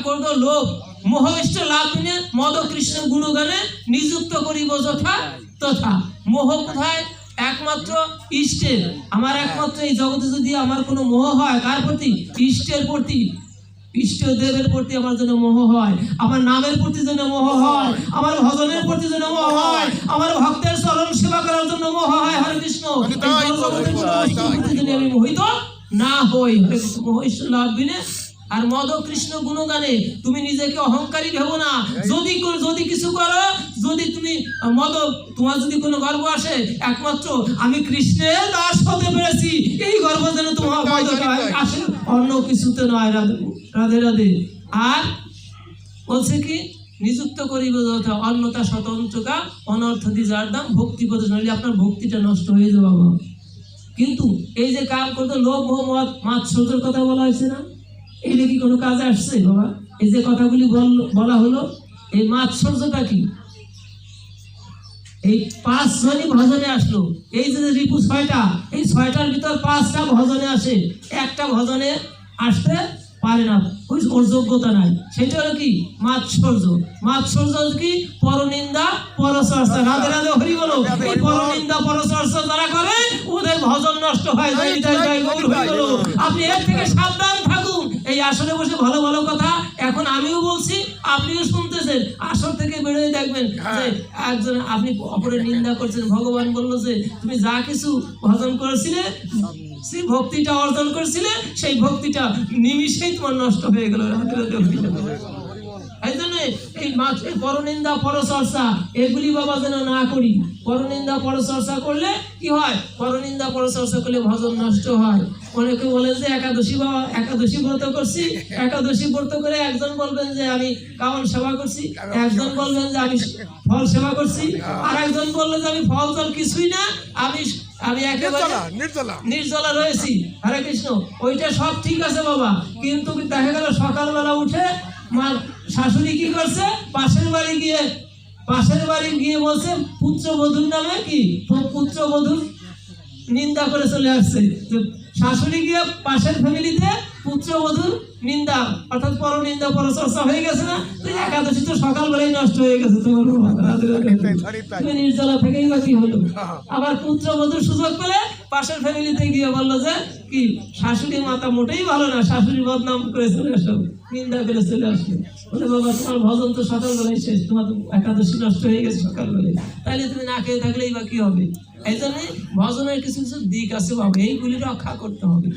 করব লোভ মোহিষ্ট লাভ নিয়ে মদ কৃষ্ণ গুণগানে নিযুক্ত করিব যথা তথা। মোহ কোথায়? একমাত্র ইষ্টের। আমার একমাত্র এই জগতে যদি আমার কোনো মোহ হয়, কার প্রতি? ইষ্টের প্রতি, ইষ্ট দেবের প্রতি আমার যেন মোহ হয়, আমার নামের প্রতি যেন মোহ হয়, আমার ভজনের প্রতি যেন মোহ হয়, আমার ভক্তের চরণ সেবা করার জন্য মোহ হয়। হরে কৃষ্ণ। আমি মোহিত না হই। হরে কৃষ্ণ। মোহিত লাভ বিনে আর মদ কৃষ্ণ গুণগানে তুমি নিজেকে অহংকারী ভেবো না। যদি কিছু করো, যদি তুমি মদ, তোমার যদি কোনো গর্ব আসে, একমাত্র আমি কৃষ্ণের দাস হতে পেরেছি, এই গর্ব যেন তোমার আসে, অন্য কিছুতে নয়। রাধে রাধে। আর বলছে কি? নিযুক্ত করিব যথা অন্যতা স্বতন্ত্রতা অনর্থ দি যার দাম ভক্তি পথে নইলে আপনার ভক্তিটা নষ্ট হয়ে যাবে বাবা। কিন্তু এই যে কাম করতে লোভ মোহ মদ মাৎসর্যের কথা বলা হয়েছে না, এইটা কি কোনো কাজে আসছে বাবা? এই যে কথাগুলি বলা হলো, এই মাৎসর্যটা কি? এই 5 জনই ভজনে আসলো। এই যে রিপু 6টা, এই 6টার ভিতর 5টা ভজনে আসে, একটা ভজনে আসতে পারে না, ওর যোগ্যতা নাই। সেটা হলো কি? মাৎসর্য। মাৎসর্য কি? পরনিন্দা পরচর্চা। রাধে রাধে হরি বলো। এই পরনিন্দা পরচর্চা যারা করে ওদের ভজন নষ্ট হয় যায়। আপনি এর থেকে সাবধান থাকুন। এই আসরে বসে ভালো ভালো কথা এখন আমিও বলছি, আপনিও শুনতেছেন। আসর থেকে বেরোয় দেখবেন যে একজন আপনি অপরের নিন্দা করছেন। ভগবান বললো যে তুমি যা কিছু ভজন করেছিলে, সেই ভক্তিটা অর্জন করেছিলে, সেই ভক্তিটা নিমিষেই তোমার নষ্ট হয়ে গেল। এই জন্য এই পরনিন্দা পরচর্চা এগুলি বাবা যেন না করি। পরনিন্দা পরচর্চা করলে কি হয়? পরনিন্দা পরচর্চা করলে ভজন নষ্ট হয়। অনেকে বলেন যে একাদশী বাবা, একাদশী ব্রত করছি, একাদশী ব্রত করে একজন বলবেন যে আমি কামন সেবা করছি, একজন বলবেন যে আমি ফল সেবা করছি, আর একজন বললেন যে আমি ফল জল কিছুই না, আমি একেবারে নির্জলা রয়েছি। হরে কৃষ্ণ। ওইটা সব ঠিক আছে বাবা, কিন্তু দেখা গেল সকালবেলা উঠে মার শাশুড়ি কি করছে? পাশের বাড়ি গিয়ে বলছে পুত্রবধূর নামে কি পুত্রবধূর নিন্দা করে চলে আসছে। শাশুড়ি গিয়ে পাশের ফ্যামিলিতে পুত্রবধূর নিন্দা, অর্থাৎ পরনিন্দা পরচর্চা হয়ে গেছে না? তো একাদশী তো সকালবেলায় নষ্ট হয়ে গেছে। তোমার নির্জলা থেকেই বা কি হলো? আবার পুত্রবধূর সুযোগ পেলে পাশের ফ্যামিলিতে গিয়ে বললো যে কি শাশুড়ি মাতা মোটেই ভালো না, শাশুড়ি বদনাম করে চলে আসো, নিন্দা করে চলে আসলো। বলে বাবা তোমার ভজন তো সকালবেলায় শেষ, তোমার তো একাদশী নষ্ট হয়ে গেছে সকালবেলায়, তাইলে তুমি না খেয়ে থাকলেই বা কি হবে? এই জন্য ভজনের কিছু কিছু দিক আছে বাবা, এইগুলি রক্ষা করতে হবে।